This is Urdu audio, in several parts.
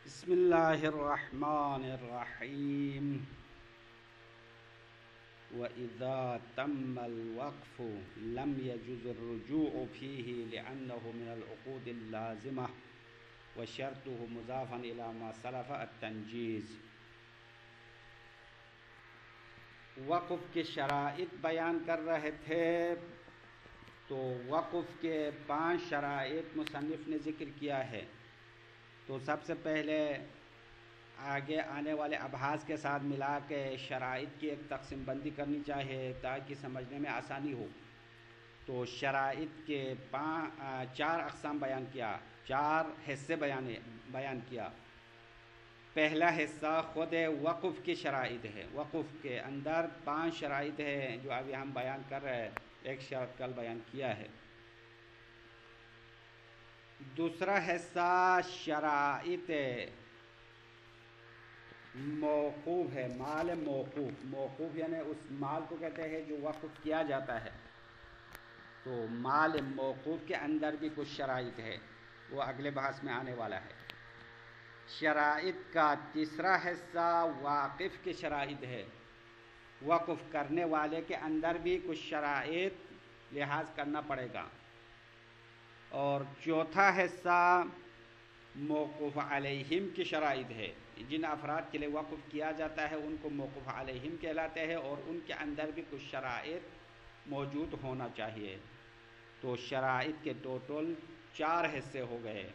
بسم الله الرحمن الرحيم. وإذا تم الوقف لم يجوز الرجوع فيه لأنه من العقود اللازمة وشرطه مضافا إلى ما سلف التنجیز. وقف کے شرائط بیان کر رہے تھے تو وقف کے 5 شرائط مصنف نے ذکر کیا ہے. تو سب سے پہلے آگے آنے والے ابحاث کے ساتھ ملا کے شرائط کی ایک تقسیم بندی کرنی چاہیے تاکہ سمجھنے میں آسانی ہو. تو شرائط کے 4 اقسام بیان کیا، 4 حصے بیان کیا. پہلا حصہ خود وقف کی شرائط ہے. وقف کے اندر 5 شرائط ہیں جو ابھی ہم بیان کر رہے ہیں. ایک شرط کل بیان کیا ہے. دوسرا حصہ شرائط موقوف ہے. مال موقوف، موقوف یعنی اس مال کو کہتے ہیں جو وقف کیا جاتا ہے. تو مال موقوف کے اندر بھی کچھ شرائط ہے، وہ اگلے بحث میں آنے والا ہے. شرائط کا تیسرا حصہ واقف کی شرائط ہے. وقف کرنے والے کے اندر بھی کچھ شرائط لحاظ کرنا پڑے گا. اور چوتھا حصہ موقوف علیہم کی شرائط ہے. جن افراد کے لیے وقف کیا جاتا ہے ان کو موقوف علیہم کہلاتے ہیں اور ان کے اندر بھی کچھ شرائط موجود ہونا چاہیے. تو شرائط کے ٹوٹل 4 حصے ہو گئے.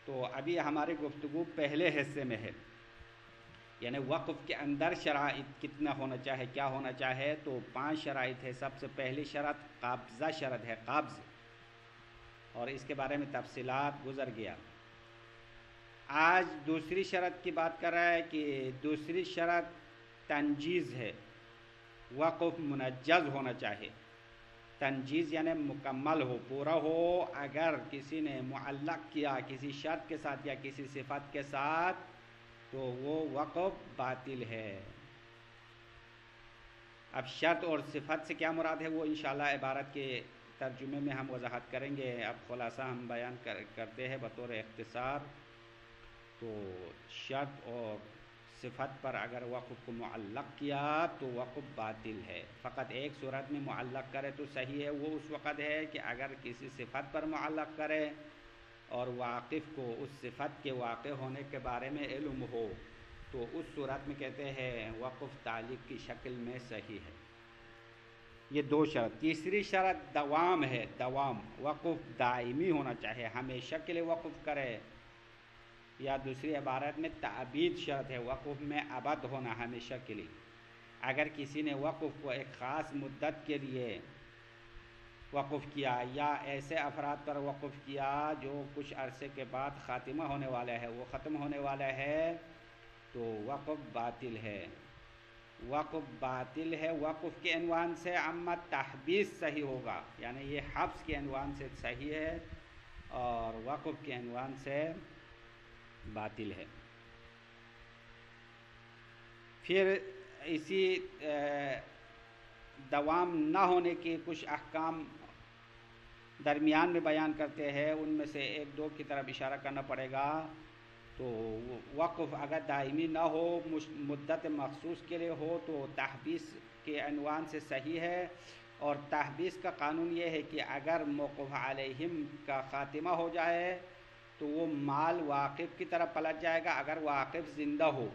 تو ابھی ہماری گفتگو پہلے حصے میں ہے، یعنی وقف کے اندر شرائط کتنا ہونا چاہے، کیا ہونا چاہے. تو 5 شرائط ہے. سب سے پہلی شرط قابضہ شرط ہے، قابض، اور اس کے بارے میں تفصیلات گزر گیا. آج دوسری شرط کی بات کر رہا ہے کہ دوسری شرط تنجیز ہے. وقف منجز ہونا چاہیے. تنجیز یعنی مکمل ہو، پورا ہو. اگر کسی نے معلق کیا کسی شرط کے ساتھ یا کسی صفت کے ساتھ تو وہ وقف باطل ہے. اب شرط اور صفت سے کیا مراد ہے وہ انشاءاللہ عبارت کے ترجمے میں ہم وضاحت کریں گے. اب خلاصہ ہم بیان کرتے ہیں بطور اختصار. تو شرط اور صفت پر اگر وقف کو معلق کیا تو وقف باطل ہے. فقط ایک صورت میں معلق کرے تو صحیح ہے. وہ اس وقت ہے کہ اگر کسی صفت پر معلق کرے اور واقف کو اس صفت کے واقع ہونے کے بارے میں علم ہو تو اس صورت میں کہتے ہیں وقف تعلیق کی شکل میں صحیح ہے. یہ 2 شرط. تیسری شرط دوام ہے. دوام، وقف دائمی ہونا چاہیے، ہمیشہ کے لیے وقف کرے. یا دوسری عبارت میں تعبید شرط ہے، وقف میں ابد ہونا، ہمیشہ کے لیے. اگر کسی نے وقف کو ایک خاص مدت کے لیے وقف کیا یا ایسے افراد پر وقف کیا جو کچھ عرصے کے بعد خاتمہ ہونے والا ہے، وہ ختم ہونے والا ہے، تو وقف باطل ہے. وقف باطل ہے. وقف کے عنوان سے اما تحبیس صحیح ہوگا، یعنی یہ حبس کے عنوان سے صحیح ہے اور وقف کے عنوان سے باطل ہے. پھر اسی دوام نہ ہونے کے کچھ احکام درمیان میں بیان کرتے ہیں. ان میں سے 1-2 کی طرف اشارہ کرنا پڑے گا. تو وقف اگر دائمی نہ ہو، مدت مخصوص کے لیے ہو تو تحبیس کے عنوان سے صحیح ہے. اور تحبیس کا قانون یہ ہے کہ اگر موقوف علیہم کا خاتمہ ہو جائے تو وہ مال واقف کی طرف پلٹ جائے گا اگر واقف زندہ ہو.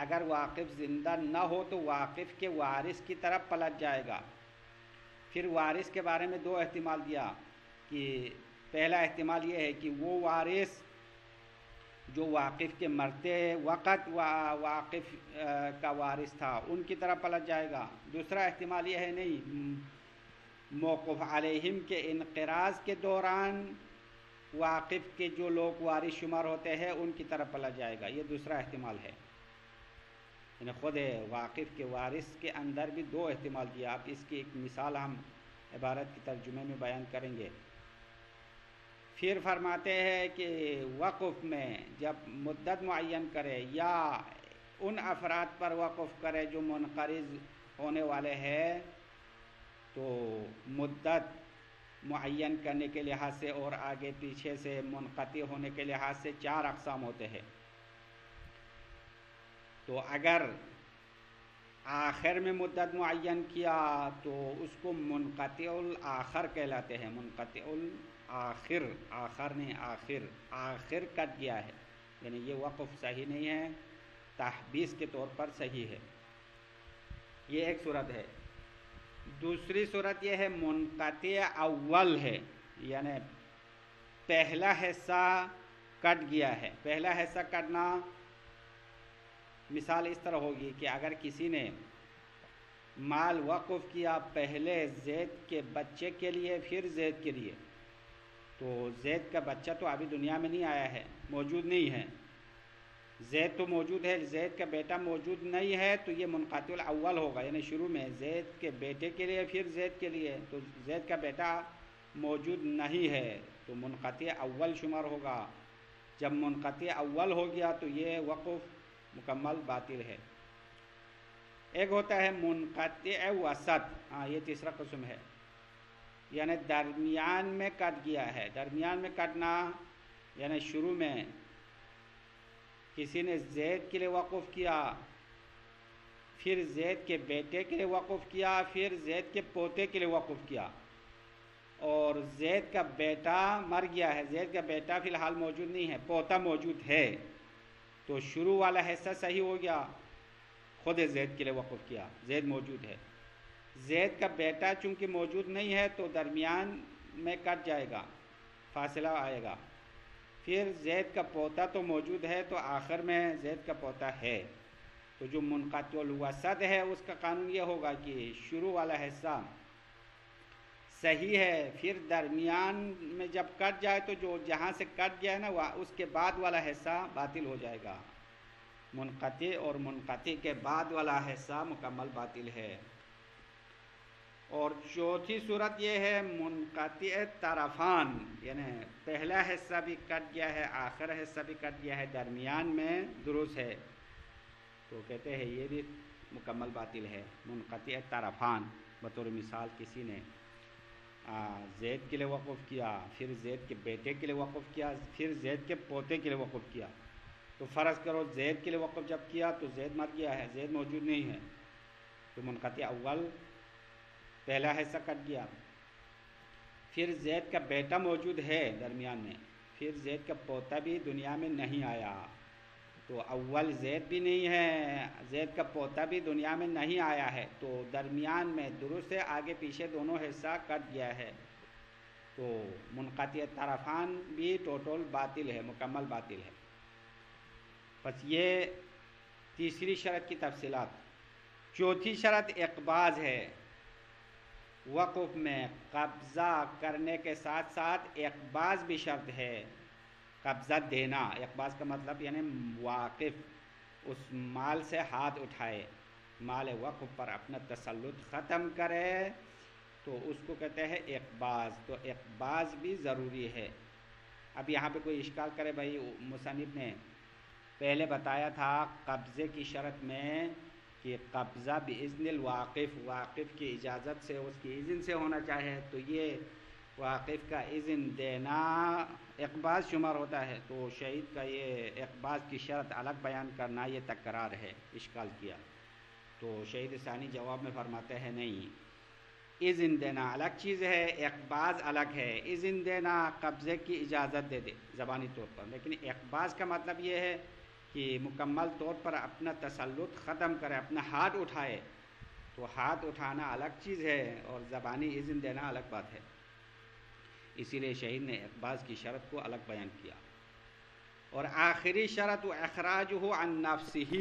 اگر واقف زندہ نہ ہو تو واقف کے وارث کی طرف پلٹ جائے گا. پھر وارث کے بارے میں 2 احتمال دیا کہ پہلا احتمال یہ ہے کہ وہ وارث جو واقف کے مرتے وقت واقف کا وارث تھا ان کی طرف پلٹ جائے گا. دوسرا احتمال یہ ہے نہیں، موقوف علیہم کے انقراض کے دوران واقف کے جو لوگ وارث شمار ہوتے ہیں ان کی طرف پلٹ جائے گا. یہ دوسرا احتمال ہے. یعنی خود واقف کے وارث کے اندر بھی 2 احتمال دیا. اب اس کی ایک مثال ہم عبارت کے ترجمے میں بیان کریں گے. پھر فرماتے ہیں کہ وقف میں جب مدت معین کرے یا ان افراد پر وقف کرے جو منقرض ہونے والے ہیں تو مدت معین کرنے کے لحاظ سے اور آگے پیچھے سے منقطع ہونے کے لحاظ سے 4 اقسام ہوتے ہیں. تو اگر آخر میں مدت معین کیا تو اس کو منقطع الآخر کہلاتے ہیں. منقطع الآخر، آخر نہیں آخر، آخر کٹ گیا ہے، یعنی یہ وقف صحیح نہیں ہے، تحبیس کے طور پر صحیح ہے. یہ ایک صورت ہے. دوسری صورت یہ ہے منقطع اول ہے، یعنی پہلا حصہ کٹ گیا ہے. پہلا حصہ کٹنا مثال اس طرح ہوگی کہ اگر کسی نے مال وقف کیا پہلے زید کے بچے کے لیے پھر زید کے لیے، تو زید کا بچہ تو ابھی دنیا میں نہیں آیا ہے، موجود نہیں ہے. زید تو موجود ہے، زید کا بیٹا موجود نہیں ہے، تو یہ منقطع الاول ہوگا، یعنی شروع میں زید کے بیٹے کے لیے پھر زید کے لیے، تو زید کا بیٹا موجود نہیں ہے تو منقطع اول شمار ہوگا. جب منقطع اول ہو گیا تو یہ وقف مکمل باطل ہے. ایک ہوتا ہے منقطع وسط، یہ تیسرا قسم ہے، یعنی درمیان میں کٹ گیا ہے. درمیان میں کٹنا یعنی شروع میں کسی نے زید کے لیے وقف کیا، پھر زید کے بیٹے کے لیے وقف کیا، پھر زید کے پوتے کے لیے وقف کیا، اور زید کا بیٹا مر گیا ہے، زید کا بیٹا فی الحال موجود نہیں ہے، پوتا موجود ہے، تو شروع والا حصہ صحیح ہو گیا. خود زید کے لیے وقف کیا، زید موجود ہے. زید کا بیٹا چونکہ موجود نہیں ہے تو درمیان میں کٹ جائے گا، فاصلہ آئے گا. پھر زید کا پوتا تو موجود ہے تو آخر میں زید کا پوتا ہے. تو جو منقطع الوسط ہے اس کا قانون یہ ہوگا کہ شروع والا حصہ صحیح ہے، پھر درمیان میں جب کٹ جائے تو جو جہاں سے کٹ گیا ہے نا اس کے بعد والا حصہ باطل ہو جائے گا. منقطع اور منقطع کے بعد والا حصہ مکمل باطل ہے. اور چوتھی صورت یہ ہے منقطع طرفان، یعنی پہلا حصہ بھی کٹ گیا ہے، آخر حصہ بھی کٹ گیا ہے، درمیان میں درست ہے، تو کہتے ہیں یہ بھی مکمل باطل ہے. منقطع طرفان، بطور مثال کسی نے زید کے لیے وقف کیا، پھر زید کے بیٹے کے لیے وقف کیا، پھر زید کے پوتے کے لیے وقف کیا. تو فرض کرو زید کے لیے وقف جب کیا تو زید مر گیا ہے، زید موجود نہیں ہے، تو منقطع اول پہلا حصہ کٹ گیا. پھر زید کا بیٹا موجود ہے درمیان میں، پھر زید کا پوتا بھی دنیا میں نہیں آیا، تو اول زید بھی نہیں ہے، زید کا پوتا بھی دنیا میں نہیں آیا ہے، تو درمیان میں درست ہے، آگے پیچھے دونوں حصہ کٹ گیا ہے. تو منقطع طرفان بھی ٹوٹل باطل ہے، مکمل باطل ہے. بس یہ تیسری شرط کی تفصیلات. چوتھی شرط اقباض ہے. وقف میں قبضہ کرنے کے ساتھ ساتھ اقباض بھی شرط ہے، قبضہ دینا. اقباض کا مطلب یعنی واقف اس مال سے ہاتھ اٹھائے، مال وقف پر اپنا تسلط ختم کرے، تو اس کو کہتے ہیں اقباض. تو اقباض بھی ضروری ہے. اب یہاں پہ کوئی اشکال کرے، بھائی مصنف نے پہلے بتایا تھا قبضے کی شرط میں کہ قبضہ باذن الواقف، واقف کی اجازت سے، اس کی اذن سے ہونا چاہے، تو یہ واقف کا اذن دینا اقباض شمار ہوتا ہے. تو شہید کا یہ اقباض کی شرط الگ بیان کرنا یہ تکرار ہے، اشکال کیا. تو شہید ثانی جواب میں فرماتے ہیں نہیں، اذن دینا الگ چیز ہے، اقباض الگ ہے. اذن دینا قبضے کی اجازت دے دے زبانی طور پر، لیکن اقباض کا مطلب یہ ہے کہ مکمل طور پر اپنا تسلط ختم کرے، اپنا ہاتھ اٹھائے. تو ہاتھ اٹھانا الگ چیز ہے اور زبانی اذن دینا الگ بات ہے. اسی لیے شہید نے اقباض کی شرط کو الگ بیان کیا. اور آخری شرط اخراجہ عن نفسہ،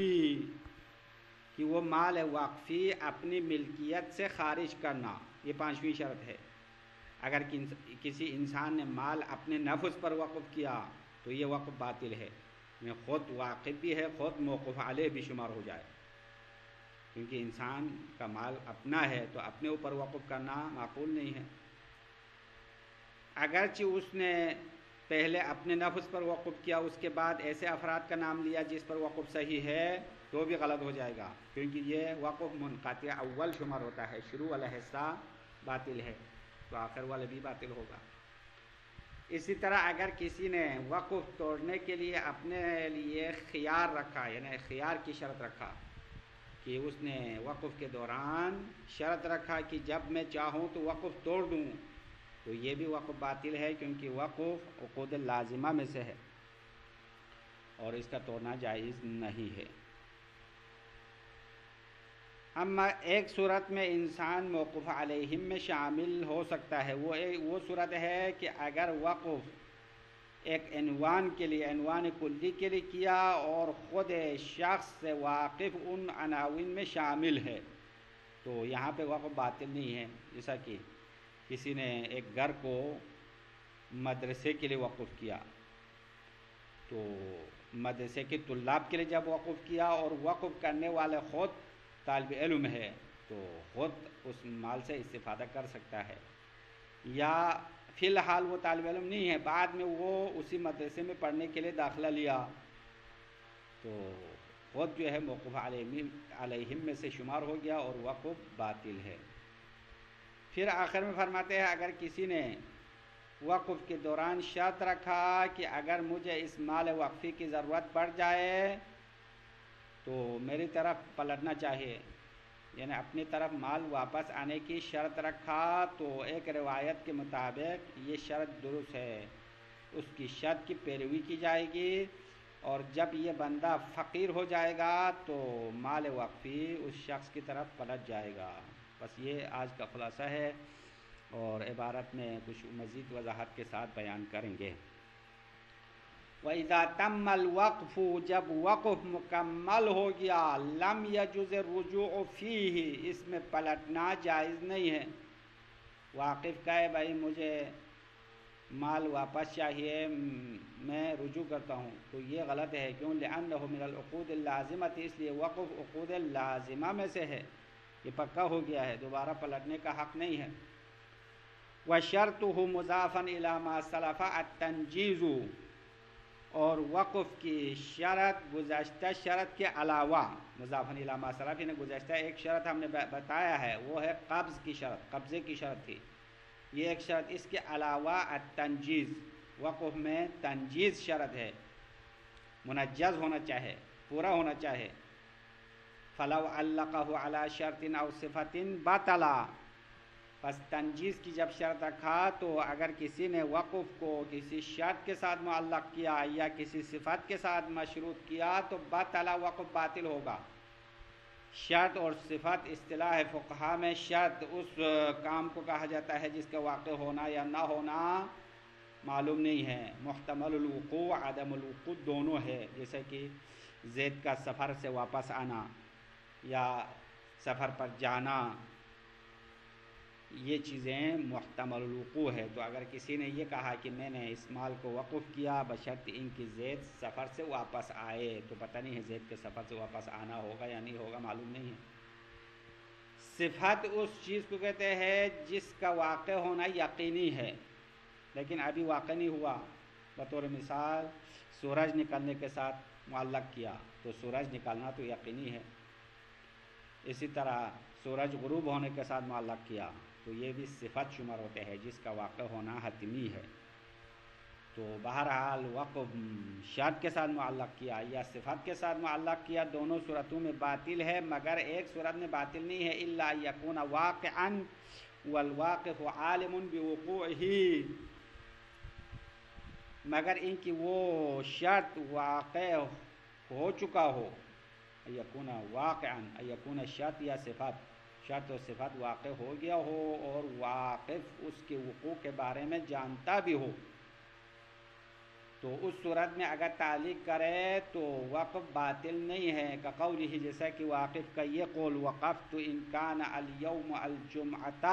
کہ وہ مال وقفی اپنی ملکیت سے خارج کرنا، یہ پانچویں شرط ہے. اگر کسی انسان نے مال اپنے نفس پر وقف کیا تو یہ وقف باطل ہے، میں خود واقف بھی ہے، خود موقوف علیہ بھی شمار ہو جائے، کیونکہ انسان کا مال اپنا ہے تو اپنے اوپر وقف کرنا معقول نہیں ہے. اگرچہ اس نے پہلے اپنے نفس پر وقف کیا، اس کے بعد ایسے افراد کا نام لیا جس پر وقف صحیح ہے، تو بھی غلط ہو جائے گا، کیونکہ یہ وقف منقطع اول شمار ہوتا ہے. شروع والا حصہ باطل ہے تو آخر والا بھی باطل ہوگا. اسی طرح اگر کسی نے وقف توڑنے کے لیے اپنے لیے خیار رکھا، یعنی خیار کی شرط رکھا کہ اس نے وقف کے دوران شرط رکھا کہ جب میں چاہوں تو وقف توڑ دوں، تو یہ بھی وقف باطل ہے، کیونکہ وقف عقود لازمہ میں سے ہے اور اس کا توڑنا جائز نہیں ہے۔ اما ایک صورت میں انسان موقوف علیہم میں شامل ہو سکتا ہے، وہ صورت ہے کہ اگر وقف ایک عنوان کے لیے، عنوان کلی کے لیے کیا اور خود شخص سے واقف ان عناوین میں شامل ہے، تو یہاں پہ وقف باطل نہیں ہے۔ جیسا کہ کسی نے ایک گھر کو مدرسے کے لیے وقف کیا، تو مدرسے کے طلاب کے لیے جب وقف کیا اور وقف کرنے والے خود طالب علم ہے، تو خود اس مال سے استفادہ کر سکتا ہے، یا فی الحال وہ طالب علم نہیں ہے، بعد میں وہ اسی مدرسے میں پڑھنے کے لیے داخلہ لیا، تو خود جو ہے موقوف علیہم میں سے شمار ہو گیا اور وقف باطل ہے۔ پھر آخر میں فرماتے ہیں اگر کسی نے وقف کے دوران شرط رکھا کہ اگر مجھے اس مال وقفی کی ضرورت پڑ جائے تو میری طرف پلٹنا چاہیے، یعنی اپنی طرف مال واپس آنے کی شرط رکھا، تو ایک روایت کے مطابق یہ شرط درست ہے، اس کی شرط کی پیروی کی جائے گی، اور جب یہ بندہ فقیر ہو جائے گا تو مال وقفی اس شخص کی طرف پلٹ جائے گا۔ بس یہ آج کا خلاصہ ہے، اور عبارت میں کچھ مزید وضاحت کے ساتھ بیان کریں گے۔ وَإِذَا تَمَّ الْوَقْفُ، جب وقف مکمل ہو گیا، لَمْ يَجُزِ الرُّجُوعُ فِيهِ، اس میں پلٹنا جائز نہیں ہے۔ واقف کہے بھائی مجھے مال واپس چاہیے، میں رجوع کرتا ہوں، تو یہ غلط ہے، کیوں؟ لِأَنَّهُ مِنَ الْعُقُودِ الْلَازِمَةِ، اس لیے وقف عقود لازمہ میں سے ہے، یہ پکا ہو گیا ہے، دوبارہ پلٹنے کا حق نہیں ہے۔ وَشَرْطُهُ مُضَافًا إِلَى مَا سَلَفَ التَّنْجِيزُ، اور وقف کی شرط گزشتہ شرط کے علاوہ، مضافاً الی ما سلف، یعنی گزشتہ ایک شرط ہم نے بتایا ہے، وہ ہے قبض کی شرط، قبضے کی شرط تھی، یہ ایک شرط، اس کے علاوہ التنجیز، وقف میں تنجیز شرط ہے، منجز ہونا چاہے، پورا ہونا چاہے۔ فلو علقہ علی شرط او صفت بطل، پس تنجیز کی جب شرط رکھا تو اگر کسی نے وقف کو کسی شرط کے ساتھ معلق کیا یا کسی صفت کے ساتھ مشروط کیا تو بطل، وقف باطل ہوگا۔ شرط اور صفت اصطلاح فقہا میں شرط اس کام کو کہا جاتا ہے جس کا واقع ہونا یا نہ ہونا معلوم نہیں ہے، محتمل الوقوع عدم الوقوع دونوں ہے، جیسے کہ زید کا سفر سے واپس آنا یا سفر پر جانا، یہ چیزیں محتمل الوقوع ہے۔ تو اگر کسی نے یہ کہا کہ میں نے اس مال کو وقف کیا بشرط ان کی زید سفر سے واپس آئے، تو پتہ نہیں ہے زید کے سفر سے واپس آنا ہوگا یا نہیں ہوگا، معلوم نہیں ہے۔ صفت اس چیز کو کہتے ہیں جس کا واقع ہونا یقینی ہے لیکن ابھی واقع نہیں ہوا، بطور مثال سورج نکلنے کے ساتھ معلق کیا تو سورج نکلنا تو یقینی ہے، اسی طرح سورج غروب ہونے کے ساتھ معلق کیا تو یہ بھی صفت شمار ہوتے ہیں جس کا واقع ہونا حتمی ہے۔ تو بہرحال وقف شرط کے ساتھ معلق کیا یا صفت کے ساتھ معلق کیا، دونوں صورتوں میں باطل ہے، مگر ایک صورت میں باطل نہیں ہے، الا یکون واقعا والواقف عالم بوقوعہ، مگر ان کی وہ شرط واقع ہو چکا ہو، یکون واقعا، یکون شرط یا صفت، شرط و صفت واقع ہو گیا ہو اور واقف اس کے وقوع کے بارے میں جانتا بھی ہو، تو اس صورت میں اگر تعلیق کرے تو وقف باطل نہیں ہے، کقولہ، جیسا کہ واقف کا یہ قول، وقفت ان کان الیوم الجمعۃ،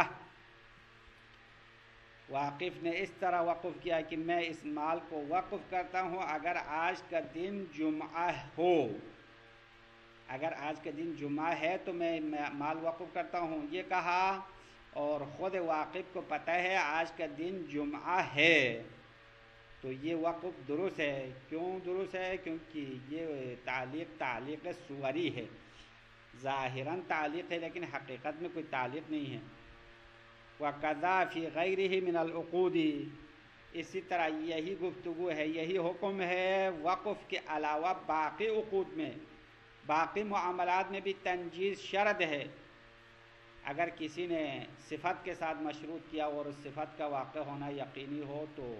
واقف نے اس طرح وقف کیا کہ میں اس مال کو وقف کرتا ہوں اگر آج کا دن جمعہ ہو، اگر آج کا دن جمعہ ہے تو میں مال وقف کرتا ہوں، یہ کہا، اور خود واقف کو پتہ ہے آج کا دن جمعہ ہے، تو یہ وقف درست ہے۔ کیوں درست ہے؟ کیونکہ یہ تعلیق صوری ہے، ظاہراً تعلیق ہے لیکن حقیقت میں کوئی تعلیق نہیں ہے۔ وَقَذَا فِي غَيْرِهِ مِنَ الْعُقُودِ، اسی طرح یہی گفتگو ہے، یہی حکم ہے وقف کے علاوہ باقی عقود میں، باقی معاملات میں بھی تنجیز شرط ہے۔ اگر کسی نے صفت کے ساتھ مشروط کیا اور اس صفت کا واقع ہونا یقینی ہو تو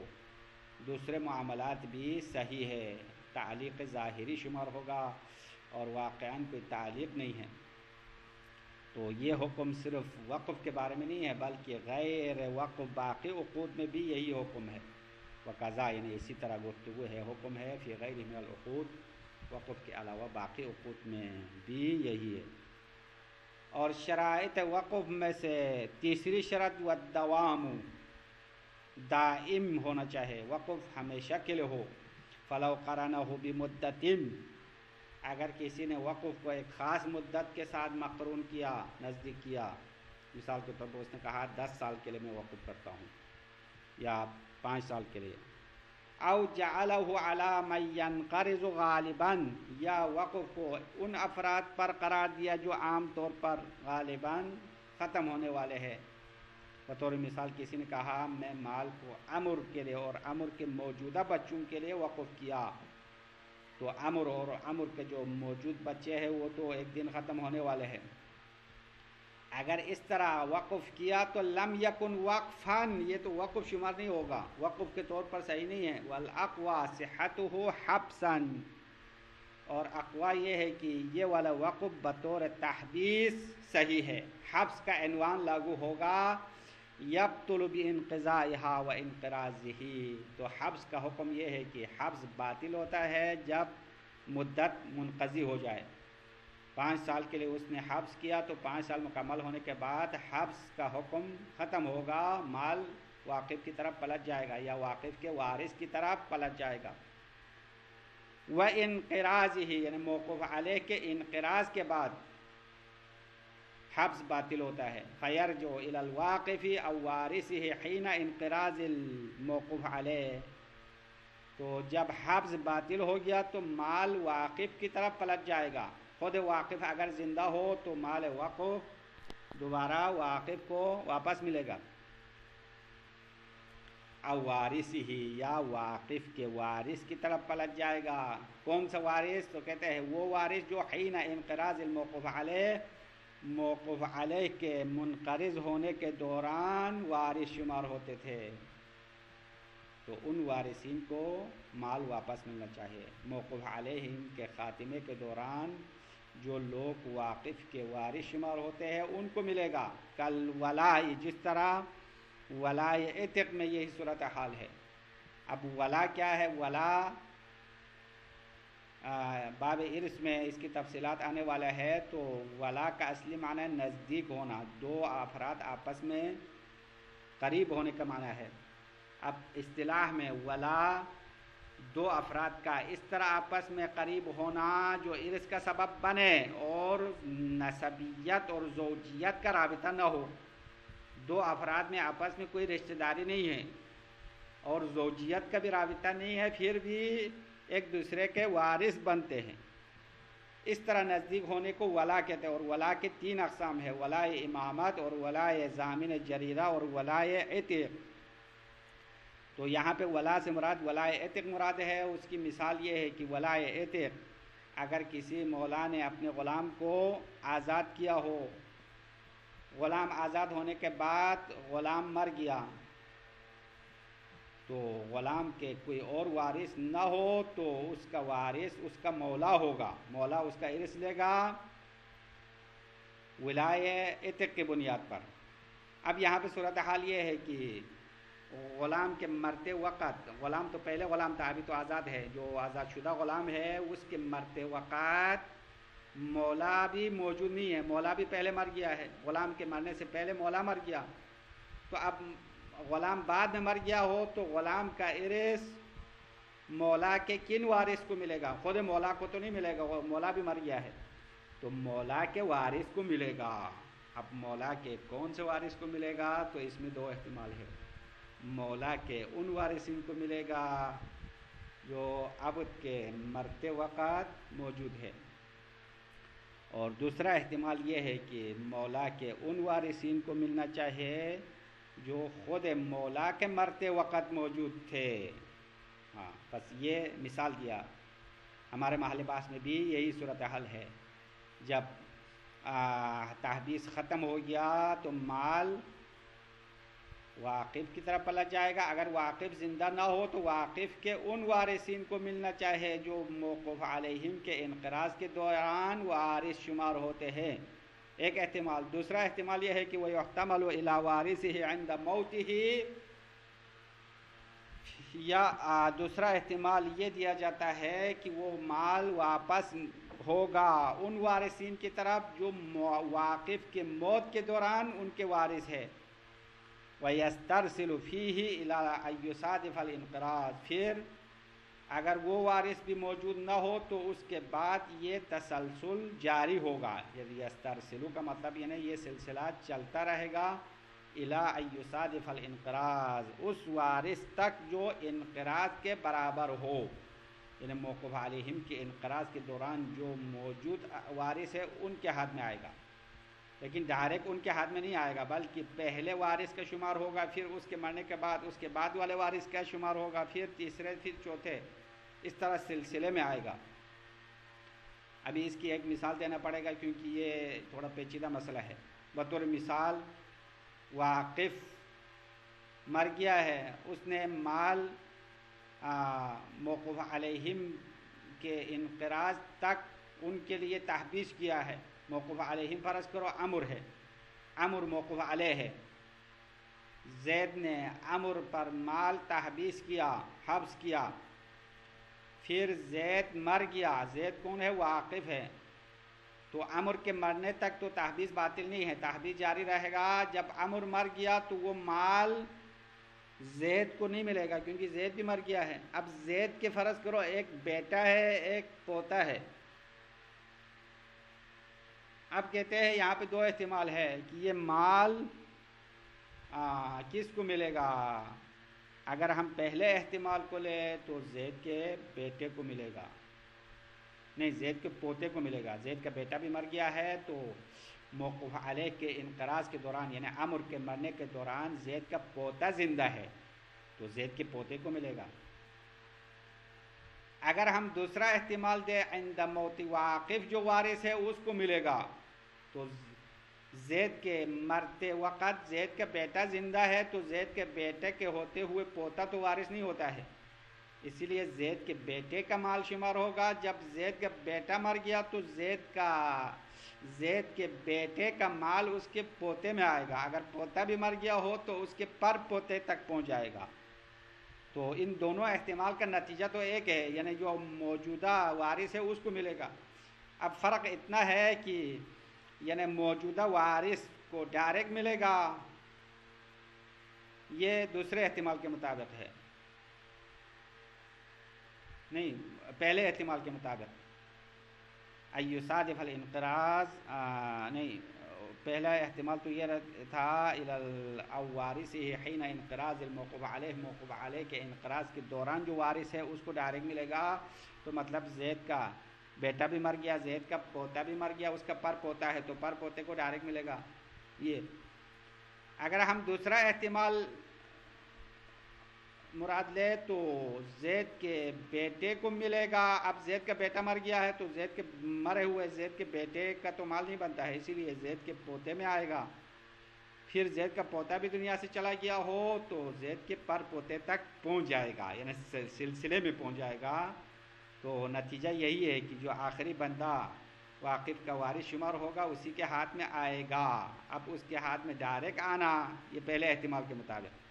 دوسرے معاملات بھی صحیح ہے، تعلیق ظاہری شمار ہوگا اور واقعاً کوئی تعلیق نہیں ہے۔ تو یہ حکم صرف وقف کے بارے میں نہیں ہے بلکہ غیر وقف باقی عقود میں بھی یہی حکم ہے۔ وقضا یعنی اسی طرح گفتگو ہے، حکم ہے فی غیر من العقود، وقف کے علاوہ باقی عقود میں بھی یہی ہے۔ اور شرائط وقف میں سے تیسری شرط والدوام، دائم ہونا چاہیے، وقف ہمیشہ کے لیے ہو۔ فلو قرنہ بمدت، اگر کسی نے وقف کو ایک خاص مدت کے ساتھ مقرون کیا، نزدیک کیا، مثال کے طور پر اس نے کہا 10 سال کے لیے میں وقف کرتا ہوں یا 5 سال کے لیے، او جعلہ علی من ینقرض غالباً، یا وقف کو ان افراد پر قرار دیا جو عام طور پر غالباً ختم ہونے والے ہیں۔ بطور مثال کسی نے کہا میں مال کو عمر کے لیے اور عمر کے موجودہ بچوں کے لیے وقف کیا، تو عمر اور عمر کے جو موجود بچے ہیں وہ تو ایک دن ختم ہونے والے ہیں۔ اگر اس طرح وقف کیا تو لم یکن وقفاً، یہ تو وقف شمار نہیں ہوگا، وقف کے طور پر صحیح نہیں ہے۔ والاقوی صحتہ حبساً، اور اقوی یہ ہے کہ یہ والا وقف بطور تحبیس صحیح ہے، حبس کا عنوان لاگو ہوگا۔ یبطل بانقضائها وانقراضه، تو حبس کا حکم یہ ہے کہ حبس باطل ہوتا ہے جب مدت منقضی ہو جائے۔ 5 سال کے لیے اس نے حبس کیا تو 5 سال مکمل ہونے کے بعد حبس کا حکم ختم ہوگا، مال واقف کی طرف پلٹ جائے گا یا واقف کے وارث کی طرف پلٹ جائے گا۔ وانقراضه، یعنی موقوف علیہ کے انقراض کے بعد حبس باطل ہوتا ہے۔ فیرجع الی الواقف او وارثه حین انقراض الموقوف علیہ، تو جب حبس باطل ہو گیا تو مال واقف کی طرف پلٹ جائے گا۔ خود واقف اگر زندہ ہو تو مال وقف دوبارہ واقف کو واپس ملے گا۔ او وارثه، یا واقف کے وارث کی طرف پلٹ جائے گا۔ کون سا وارث؟ تو کہتے ہیں وہ وارث جو حین انقراض الموقوف علیہ، موقوف علیہ کے منقرض ہونے کے دوران وارث شمار ہوتے تھے، تو ان وارثین کو مال واپس ملنا چاہیے۔ موقوف علیہ کے خاتمے کے دوران جو لوگ واقف کے وارث شمار ہوتے ہیں ان کو ملے گا۔ کل ولاء، جس طرح ولاء عتق میں یہی صورتحال ہے۔ اب ولاء کیا ہے؟ ولاء باب ارث میں اس کی تفصیلات آنے والا ہے۔ تو ولاء کا اصلی معنی نزدیک ہونا، دو افراد آپس میں قریب ہونے کا معنی ہے۔ اب اصطلاح میں ولاء دو افراد کا اس طرح آپس میں قریب ہونا جو ارث کا سبب بنے اور نسبیت اور زوجیت کا رابطہ نہ ہو۔ دو افراد میں آپس میں کوئی رشتہ داری نہیں ہے اور زوجیت کا بھی رابطہ نہیں ہے، پھر بھی ایک دوسرے کے وارث بنتے ہیں، اس طرح نزدیک ہونے کو ولاء کہتے ہیں۔ اور ولاء کے 3 اقسام ہیں، ولاء امامت اور ولاء ضامن جریدہ اور ولاء عتق۔ تو یہاں پہ ولاء سے مراد ولاء عتق مراد ہے۔ اس کی مثال یہ ہے کہ ولاء عتق، اگر کسی مولا نے اپنے غلام کو آزاد کیا ہو، غلام آزاد ہونے کے بعد غلام مر گیا تو غلام کے کوئی اور وارث نہ ہو تو اس کا وارث اس کا مولا ہوگا، مولا اس کا ارث لے گا ولاء عتق کی بنیاد پر۔ اب یہاں پہ صورتحال یہ ہے کہ غلام کے مرتے وقت، غلام تو پہلے غلام تھا، ابھی تو آزاد ہے، جو آزاد شدہ غلام ہے اس کے مرتے وقت مولا بھی موجود نہیں ہے، مولا بھی پہلے مر گیا ہے، غلام کے مرنے سے پہلے مولا مر گیا۔ تو اب غلام بعد میں مر گیا ہو تو غلام کا ارث مولا کے کن وارث کو ملے گا؟ خود مولا کو تو نہیں ملے گا، مولا بھی مر گیا ہے، تو مولا کے وارث کو ملے گا۔ اب مولا کے کون سے وارث کو ملے گا؟ تو اس میں 2 احتمال ہے۔ مولا کے ان وارثین کو ملے گا جو عبد کے مرتے وقت موجود ہے، اور دوسرا احتمال یہ ہے کہ مولا کے ان وارثین کو ملنا چاہیے جو خود مولا کے مرتے وقت موجود تھے. ہاں بس یہ مثال دیا. ہمارے محل باس میں بھی یہی صورتحال ہے. جب تحبیس ختم ہو گیا تو مال واقف کی طرف پلٹ جائے گا. اگر واقف زندہ نہ ہو تو واقف کے ان وارثین کو ملنا چاہے جو موقوف علیہم کے انقراض کے دوران وارث شمار ہوتے ہیں. ایک احتمال. دوسرا احتمال یہ ہے کہ وَيُحْتَمَلُ إِلَىٰ وَارِثِهِ عِنْدَ مَوْتِهِ، یا دوسرا احتمال یہ دیا جاتا ہے کہ وہ مال واپس ہوگا ان وارثین کی طرف جو واقف کے موت کے دوران ان کے وارث ہے. وَيَسْتَرْسِلُ فِيهِ إِلَىٰ أَن يُصَادِفَ الْإِنْقِرَاضَ، پھر اگر وہ وارث بھی موجود نہ ہو تو اس کے بعد یہ تسلسل جاری ہوگا. یسترسلو کا مطلب یعنی یہ سلسلہ چلتا رہے گا. إِلَىٰ أَن يُصَادِفَ الْإِنْقِرَاضَ، اس وارث تک جو انقراض کے برابر ہو. یعنی موقوف علیہم کے انقراض کے دوران جو موجود وارث ہے ان کے ہاتھ میں آئے گا، لیکن ڈائریکٹ ان کے ہاتھ میں نہیں آئے گا، بلکہ پہلے وارث کا شمار ہوگا، پھر اس کے مرنے کے بعد اس کے بعد والے وارث کا شمار ہوگا، پھر تیسرے، پھر چوتھے، اس طرح سلسلے میں آئے گا. ابھی اس کی ایک مثال دینا پڑے گا کیونکہ یہ تھوڑا پیچیدہ مسئلہ ہے. بطور مثال واقف مر گیا ہے، اس نے مال موقوف علیہم کے انقراض تک ان کے لیے تحبیس کیا ہے. موقوف علیہم فرض کرو عمر ہے، عمر موقوف علیہ ہے. زید نے عمر پر مال تحبیس کیا، حبس کیا، پھر زید مر گیا. زید کون ہے؟ واقف ہے. تو عمر کے مرنے تک تو تحبیس باطل نہیں ہے، تحبیس جاری رہے گا. جب عمر مر گیا تو وہ مال زید کو نہیں ملے گا کیونکہ زید بھی مر گیا ہے. اب زید کے فرض کرو ایک بیٹا ہے، ایک پوتا ہے. اب کہتے ہیں یہاں پہ دو احتمال ہے کہ یہ مال کس کو ملے گا. اگر ہم پہلے احتمال کو لیں تو زید کے بیٹے کو ملے گا، نہیں زید کے پوتے کو ملے گا. زید کا بیٹا بھی مر گیا ہے تو موقوف علیہ کے انقراض کے دوران یعنی عمر کے مرنے کے دوران زید کا پوتا زندہ ہے تو زید کے پوتے کو ملے گا. اگر ہم دوسرا احتمال دیں عند موت واقف جو وارث ہے اس کو ملے گا، تو زید کے مرتے وقت زید کا بیٹا زندہ ہے تو زید کے بیٹے کے ہوتے ہوئے پوتا تو وارث نہیں ہوتا ہے، اسی لیے زید کے بیٹے کا مال شمار ہوگا. جب زید کا بیٹا مر گیا تو زید کے بیٹے کا مال اس کے پوتے میں آئے گا. اگر پوتا بھی مر گیا ہو تو اس کے پر پوتے تک پہنچ جائے گا. تو ان دونوں احتمال کا نتیجہ تو ایک ہے، یعنی جو موجودہ وارث ہے اس کو ملے گا. اب فرق اتنا ہے کہ یعنی موجودہ وارث کو ڈائریکٹ ملے گا، یہ دوسرے احتمال کے مطابق ہے، نہیں پہلے احتمال کے مطابق. ایصادف الانقراض نہیں، پہلا احتمال تو یہ تھا الوارث حین انقراض الموقوف علیہ، موقوف علیہ کے انقراض کے دوران جو وارث ہے اس کو ڈائریکٹ ملے گا. تو مطلب زید کا بیٹا بھی مر گیا، زید کا پوتا بھی مر گیا، اس کا پر پوتا ہے تو پر پوتے کو ڈائریکٹ ملے گا. یہ اگر ہم دوسرا احتمال مراد لے تو زید کے بیٹے کو ملے گا. اب زید کا بیٹا مر گیا ہے تو زید کے مرے ہوئے زید کے بیٹے کا تو مال نہیں بنتا ہے، اسی لیے زید کے پوتے میں آئے گا. پھر زید کا پوتا بھی دنیا سے چلا گیا ہو تو زید کے پر پوتے تک پہنچ جائے گا، یعنی سلسلے میں پہنچ جائے گا. تو نتیجہ یہی ہے کہ جو آخری بندہ واقف کا وارث شمار ہوگا اسی کے ہاتھ میں آئے گا. اب اس کے ہاتھ میں ڈائریکٹ آنا یہ پہلے احتمال کے مطابق،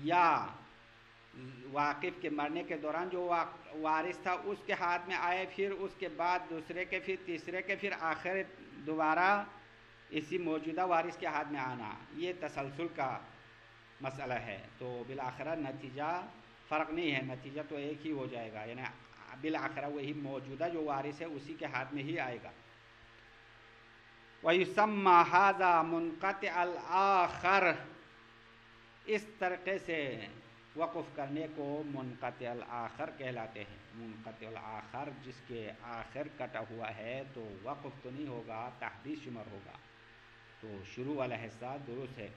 یا واقف کے مرنے کے دوران جو وارث تھا اس کے ہاتھ میں آئے، پھر اس کے بعد دوسرے کے، پھر تیسرے کے، پھر آخر دوبارہ اسی موجودہ وارث کے ہاتھ میں آنا. یہ تسلسل کا مسئلہ ہے. تو بالآخرہ نتیجہ فرق نہیں ہے، نتیجہ تو ایک ہی ہو جائے گا، یعنی بالآخرہ وہی موجودہ جو وارث ہے اسی کے ہاتھ میں ہی آئے گا. وَيُسَمَّى هَذَا مُنْقَطِعَ الْآخَرِ، اس طریقے سے وقف کرنے کو منقطع الآخر کہلاتے ہیں. منقطع الآخر جس کے آخر کٹا ہوا ہے تو وقف تو نہیں ہوگا، تحبیس شمار ہوگا. تو شروع والا حصہ درست ہے.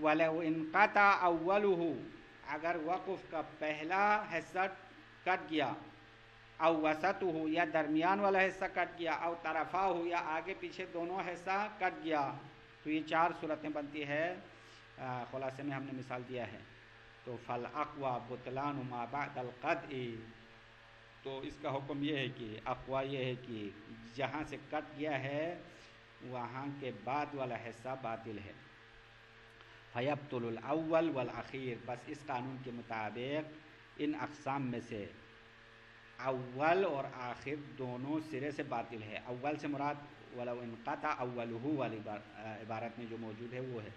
وَلَوْ انقطع اولہ، اگر وقف کا پہلا حصہ کٹ گیا، او وسطہ، یا درمیان والا حصہ کٹ گیا، او طرفہ، یا آگے پیچھے دونوں حصہ کٹ گیا، تو یہ 4 صورتیں بنتی ہے۔ خلاصے میں ہم نے مثال دیا ہے۔ تو فالاقوی بطلان ما بعد القطع، تو اس کا حکم یہ ہے کہ اقوا یہ ہے کہ جہاں سے کٹ گیا ہے وہاں کے بعد والا حصہ باطل ہے۔ فیبطل الاول والأخیر، بس اس قانون کے مطابق ان اقسام میں سے اول اور آخر دونوں سرے سے باطل ہے۔ اول سے مراد ولو انقطع اولہ والی عبارت میں جو موجود ہے وہ ہے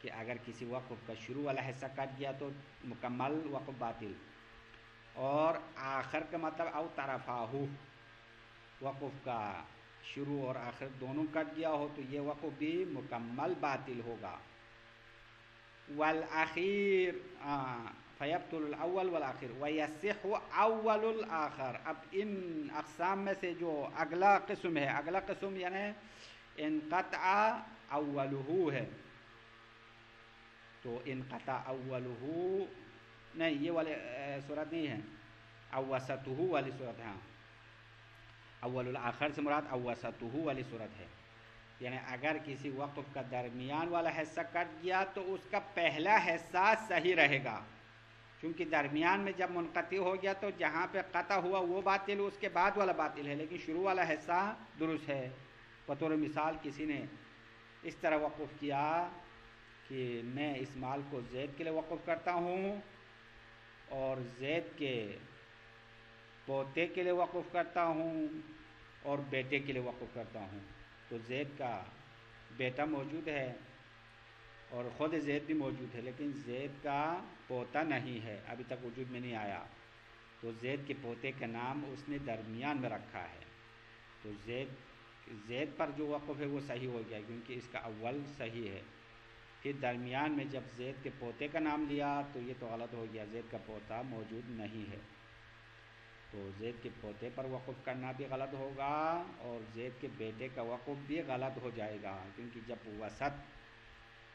کہ اگر کسی وقف کا شروع والا حصہ کٹ گیا تو مکمل وقف باطل، اور آخر کا مطلب او طرفہ، وقف کا شروع اور آخر دونوں کٹ گیا ہو تو یہ وقف بھی مکمل باطل ہوگا۔ والآخر، فیبطل الاول والآخر ویصح اول الآخر۔ اب ان اقسام میں سے جو اگلا قسم ہے، اگلا قسم یعنی انقطع اولہ ہے، تو انقطع اولہ نہیں، یہ والی صورت نہیں ہے، او وسطہ والی صورت ہے۔ اول الآخر سے مراد او وسطہ والی صورت ہے، یعنی اگر کسی وقف کا درمیان والا حصہ کٹ گیا تو اس کا پہلا حصہ صحیح رہے گا، کیونکہ درمیان میں جب منقطع ہو گیا تو جہاں پہ قطع ہوا وہ باطل، اس کے بعد والا باطل ہے، لیکن شروع والا حصہ درست ہے۔ بطور مثال کسی نے اس طرح وقف کیا کہ میں اس مال کو زید کے لیے وقف کرتا ہوں اور زید کے پوتے کے لیے وقف کرتا ہوں اور بیٹے کے لیے وقف کرتا ہوں، تو زید کا بیٹا موجود ہے اور خود زید بھی موجود ہے، لیکن زید کا پوتا نہیں ہے، ابھی تک وجود میں نہیں آیا، تو زید کے پوتے کا نام اس نے درمیان میں رکھا ہے، تو زید پر جو وقف ہے وہ صحیح ہو گیا کیونکہ اس کا اول صحیح ہے۔ پھر درمیان میں جب زید کے پوتے کا نام لیا تو یہ تو غلط ہو گیا، زید کا پوتا موجود نہیں ہے، تو زید کے پوتے پر وقف کرنا بھی غلط ہوگا اور زید کے بیٹے کا وقف بھی غلط ہو جائے گا، کیونکہ جب وسط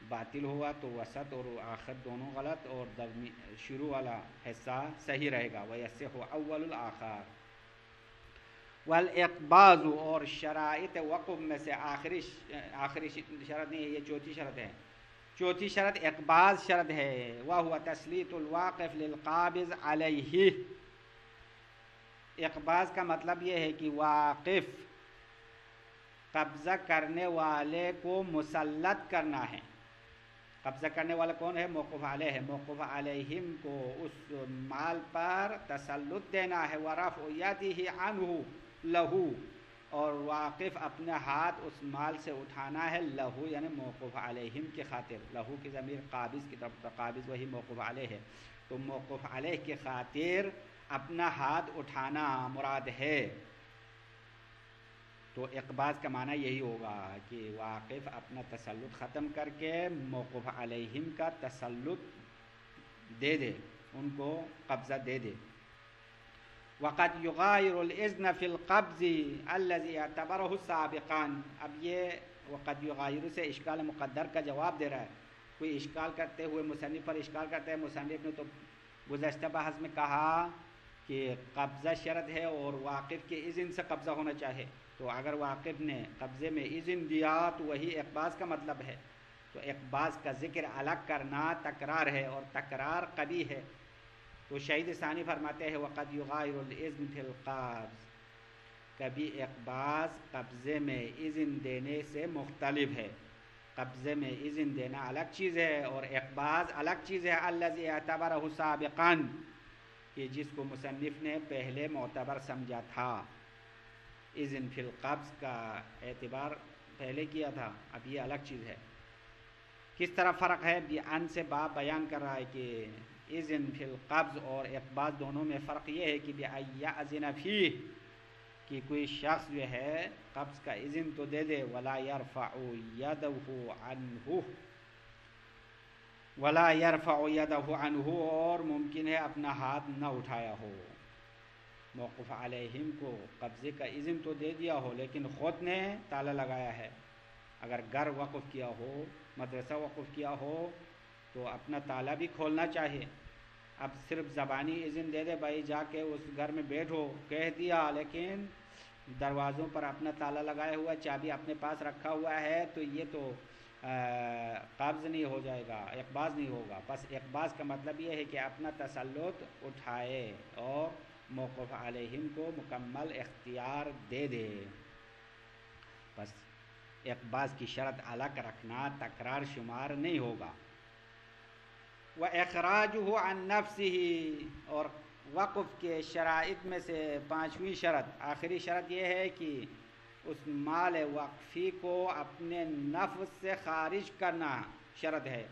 باطل ہوا تو وسط اور آخر دونوں غلط اور شروع والا حصہ صحیح رہے گا۔ وَيَصِحُ أَوَّلُ الْآخَرِ وَالْإِقْبَاضُ، اور شرائط وقف میں سے آخری شرط نہیں ہے، یہ چوتھی شرط ہے۔ چوتھی شرط اقباض شرط ہے، وَهُوَ تَسْلِيطُ الْوَاقِفِ لِلْقَابِضِ عَلَيْهِ۔ اقباض کا مطلب یہ ہے کہ واقف قبضہ کرنے والے کو مسلط کرنا ہے۔ قبضہ کرنے والا کون ہے؟ موقوف علیہ ہے، موقوف علیہم کو اس مال پر تسلط دینا ہے، ورفع یدہ عنہ لہو، اور واقف اپنا ہاتھ اس مال سے اٹھانا ہے، لہو یعنی موقوف علیہم کی خاطر، لہو کی ضمیر قابض کی طرف، قابض وہی موقوف علیہ ہے، تو موقوف علیہ کی خاطر اپنا ہاتھ اٹھانا مراد ہے۔ تو اقباض کا معنی یہی ہوگا کہ واقف اپنا تسلط ختم کر کے موقوف علیہم کا تسلط دے دے، ان کو قبضہ دے دے۔ وقد یغایر الاذن فی القبض الذی اعتبرہ سابقان، اب یہ وقد یغایر سے اشکال مقدر کا جواب دے رہا ہے۔ کوئی اشکال کرتے ہوئے مصنف پر اشکال کرتے ہیں، مصنف نے تو گزشتہ بحث میں کہا کہ قبضہ شرط ہے اور واقف کے اذن سے قبضہ ہونا چاہے، تو اگر واقف نے قبضے میں اذن دیا تو وہی اقباض کا مطلب ہے، تو اقباض کا ذکر الگ کرنا تکرار ہے اور تکرار قبیح ہے۔ تو شہید ثانی فرماتے ہیں وقد یغایر الاذن فی القبض، کبھی اقباض قبضے میں اذن دینے سے مختلف ہے، قبضے میں اذن دینا الگ چیز ہے اور اقباض الگ چیز ہے۔ الذی اعتبرہ سابقا، کہ جس کو مصنف نے پہلے معتبر سمجھا تھا، اذن فی القبض کا اعتبار پہلے کیا تھا، اب یہ الگ چیز ہے۔ کس طرح فرق ہے؟ ان سے باب بیان کر رہا ہے کہ اذن فی القبض اور اقباض دونوں میں فرق یہ ہے کہ یأذن فیہ، کہ کوئی شخص جو ہے قبض کا اذن تو دے دے، ولا یرفع یدہ عنہ، اور ممکن ہے اپنا ہاتھ نہ اٹھایا ہو۔ موقوف علیہم کو قبضے کا اذن تو دے دیا ہو لیکن خود نے تالا لگایا ہے اگر گھر وقف کیا ہو، مدرسہ وقف کیا ہو تو اپنا تالا بھی کھولنا چاہیے. اب صرف زبانی اذن دے دے بھائی جا کے اس گھر میں بیٹھو کہہ دیا، لیکن دروازوں پر اپنا تالا لگایا ہوا، چابی اپنے پاس رکھا ہوا ہے، تو یہ تو قابض نہیں ہو جائے گا، اقباض نہیں ہوگا. بس اقباض کا مطلب یہ ہے کہ اپنا تسلط اٹھائے اور موقوف علیہم کو مکمل اختیار دے دے. بس اقباض کی شرط الگ رکھنا، تکرار شمار نہیں ہوگا. وَإِخْرَاجُهُ عَنْ نَفْسِهِ، اور وقف کے شرائط میں سے 5ویں شرط، آخری شرط یہ ہے کہ اس مال وقفی کو اپنے نفس سے خارج کرنا شرط ہے.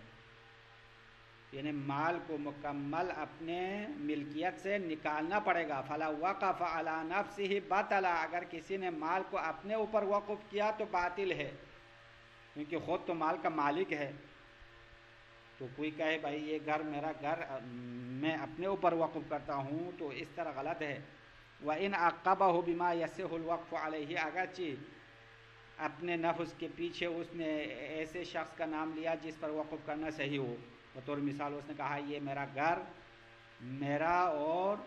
یعنی مال کو مکمل اپنے ملکیت سے نکالنا پڑے گا. فَلَا وَقَفَ عَلَى نَفْسِهِ بَطَلَ، اگر کسی نے مال کو اپنے اوپر وقف کیا تو باطل ہے، کیونکہ خود تو مال کا مالک ہے. تو کوئی کہے بھائی یہ گھر میرا گھر میں اپنے اوپر وقف کرتا ہوں، تو اس طرح غلط ہے. وَإِنْ عَقَّبَهُ بِمَا يَصِحُّ الْوَقْفُ عَلَيْهِ، اگرچہ اپنے نفس کے پیچھے اس نے ایسے شخص کا نام لیا جس پر وقف کرنا صحیح ہو. بطور مثال اس نے کہا یہ میرا گھر میرا اور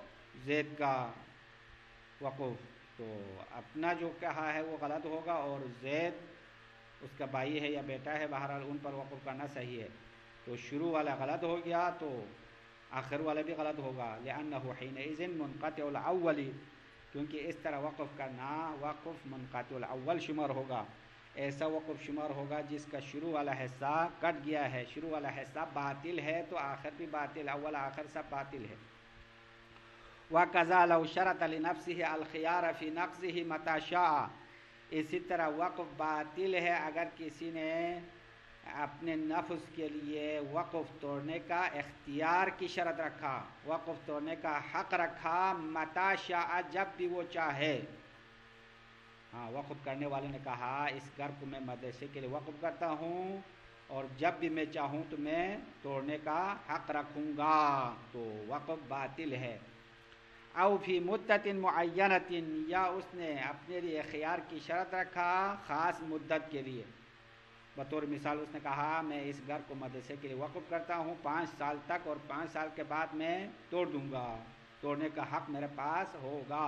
زید کا وقف، تو اپنا جو کہا ہے وہ غلط ہوگا، اور زید اس کا بھائی ہے یا بیٹا ہے، بہرحال ان پر وقف کرنا صحیح ہے. تو شروع والا غلط ہو گیا تو آخر والا بھی غلط ہوگا. لأنه حينئذ منقطع الأول، کیونکہ اس طرح وقف کرنا وقف منقطع الاول شمار ہوگا. ایسا وقف شمار ہوگا جس کا شروع والا حصہ کٹ گیا ہے، شروع والا حصہ باطل ہے تو آخر بھی باطل، اول آخر سب باطل ہے. وَكَذَا لَوْ شَرَطَ لِنَفْسِهِ الْخِيَارَ فِي نَقْصِهِ مَتَى شَاءَ، اسی طرح وقف باطل ہے اگر کسی نے اپنے نفس کے لیے وقف توڑنے کا اختیار کی شرط رکھا، وقف توڑنے کا حق رکھا، مَتَى شَاءَ جب بھی وہ چاہے. ہاں، وقف کرنے والے نے کہا اس گھر کو میں مدرسے کے لیے وقف کرتا ہوں اور جب بھی میں چاہوں تو میں توڑنے کا حق رکھوں گا، تو وقف باطل ہے. او فی مدت معینت، یا اس نے اپنے لیے خیار کی شرط رکھا خاص مدت کے لیے. بطور مثال اس نے کہا میں اس گھر کو مدرسے کے لیے وقف کرتا ہوں 5 سال تک، اور 5 سال کے بعد میں توڑ دوں گا، توڑنے کا حق میرے پاس ہوگا.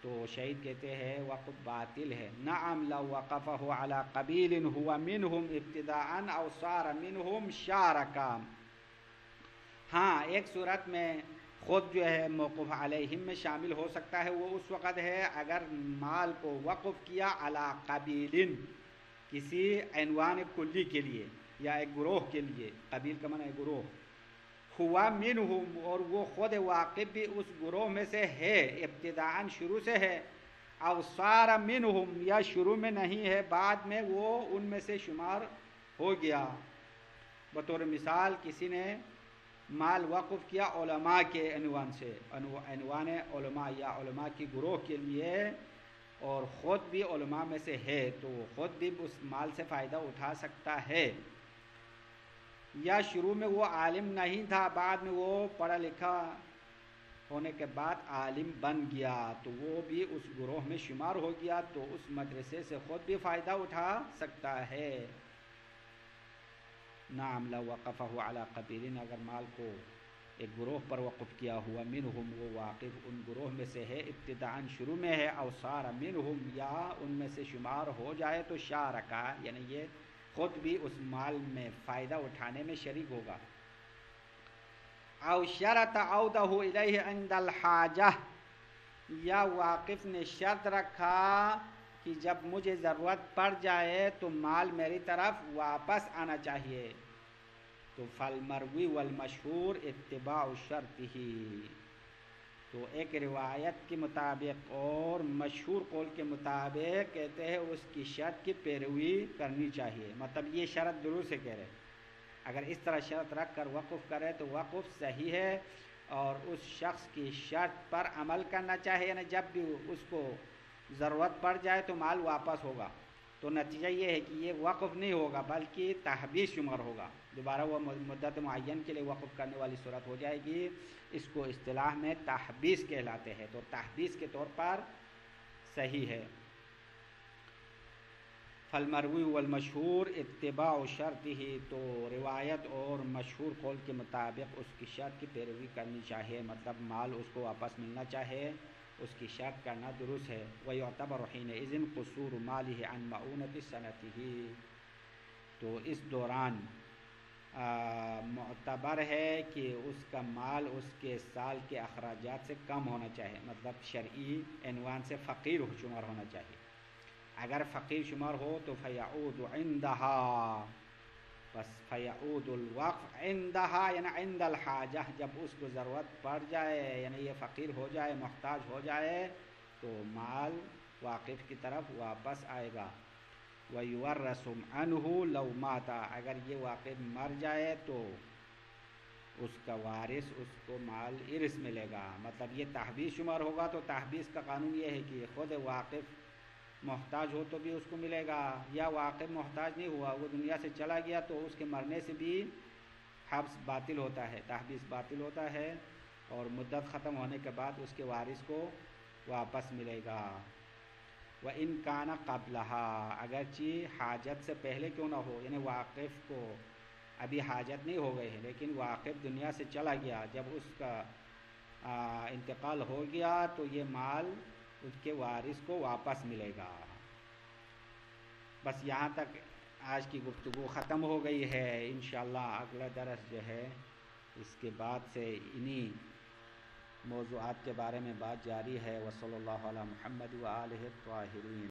تو شہید کہتے ہیں وقف باطل ہے. نعم لو وقفه على قبیل هو منهم ابتداء او صار منهم شارکا، ہاں ایک صورت میں خود جو ہے موقوف علیہم میں شامل ہو سکتا ہے. وہ اس وقت ہے اگر مال کو وقف کیا علی قبیل، کسی عنوان کلی کے لیے یا ایک گروہ کے لیے. قبیل کا معنی ہے گروہ. ہوا منہم، اور وہ خود واقف بھی اس گروہ میں سے ہے، ابتداءً شروع سے ہے. او صار منہم، یا شروع میں نہیں ہے بعد میں وہ ان میں سے شمار ہو گیا. بطور مثال کسی نے مال وقف کیا علماء کے عنوان سے، عنوان علماء یا علماء کی گروہ کے لیے، اور خود بھی علماء میں سے ہے، تو خود بھی اس مال سے فائدہ اٹھا سکتا ہے. یا شروع میں وہ عالم نہیں تھا، بعد میں وہ پڑھا لکھا ہونے کے بعد عالم بن گیا، تو وہ بھی اس گروہ میں شمار ہو گیا، تو اس مدرسے سے خود بھی فائدہ اٹھا سکتا ہے. نعم لو وقفه علی قبیل، اگر مال کو ایک گروہ پر وقف کیا ہوا، منہم وہ واقف ان گروہ میں سے ہے، ابتداءً شروع میں ہے، او صار منہم یا ان میں سے شمار ہو جائے، تو شارکا یعنی یہ خود بھی اس مال میں فائدہ اٹھانے میں شریک ہوگا. او شرط عودہ الیہ عند الحاجہ، یا واقف نے شرط رکھا کہ جب مجھے ضرورت پڑ جائے تو مال میری طرف واپس آنا چاہیے. تو فالمروی والمشہور اتباع شرط ہی، تو ایک روایت کے مطابق اور مشہور قول کے مطابق کہتے ہیں اس کی شرط کی پیروی کرنی چاہیے. مطلب یہ شرط درست سے کہہ رہے، اگر اس طرح شرط رکھ کر وقف کرے تو وقف صحیح ہے، اور اس شخص کی شرط پر عمل کرنا چاہیے، یعنی جب بھی اس کو ضرورت پڑ جائے تو مال واپس ہوگا. تو نتیجہ یہ ہے کہ یہ وقف نہیں ہوگا بلکہ تحبیس شمار ہوگا. دوبارہ وہ مدت معین کے لیے وقف کرنے والی صورت ہو جائے گی. اس کو اصطلاح میں تحبیس کہلاتے ہیں، تو تحبیس کے طور پر صحیح ہے. فالمروی والمشہور اتباع شرط ہی، تو روایت اور مشہور قول کے مطابق اس کی شرط کی پیروی کرنی چاہیے، مطلب مال اس کو واپس ملنا چاہے، اس کی شرط کرنا درست ہے۔ وَيُعْتَبَرُ حِينَئِذٍ قُصُورُ مَالِهِ عَنْ مَعُونَةِ سَنَتِهِ، تو اس دوران معتبر ہے کہ اس کا مال اس کے سال کے اخراجات سے کم ہونا چاہیے، مطلب شرعی عنوان سے فقیر شمار ہونا چاہیے۔ اگر فقیر شمار ہو تو فیعود عندها، بس فیعود الوقف عندها یعنی عند الحاجہ، جب اس کو ضرورت پڑ جائے یعنی یہ فقیر ہو جائے، محتاج ہو جائے، تو مال واقف کی طرف واپس آئے گا۔ وَيُوَرَّثُ عَنْهُ لَوْ مَاتَ، اگر یہ واقف مر جائے تو اس کا وارث اس کو مال ارث ملے گا، مطلب یہ تحبیس شمار ہوگا۔ تو تحبیس کا قانون یہ ہے کہ خود واقف محتاج ہو تو بھی اس کو ملے گا، یا واقف محتاج نہیں ہوا، وہ دنیا سے چلا گیا، تو اس کے مرنے سے بھی حبس باطل ہوتا ہے، تحبیس باطل ہوتا ہے، اور مدت ختم ہونے کے بعد اس کے وارث کو واپس ملے گا۔ وَإِنْ كَانَ قَبْلَهَا، اگرچہ حاجت سے پہلے کیوں نہ ہو، یعنی واقف کو ابھی حاجت نہیں ہو گئی ہے لیکن واقف دنیا سے چلا گیا، جب اس کا انتقال ہو گیا تو یہ مال اس کے وارث کو واپس ملے گا۔ بس یہاں تک آج کی گفتگو ختم ہو گئی ہے، انشاءاللہ اگلا درس جو ہے اس کے بعد سے انہی موضوعات کے بارے میں بات جاری ہے۔ وصلی اللہ علی محمد وآلہ الطاہرین۔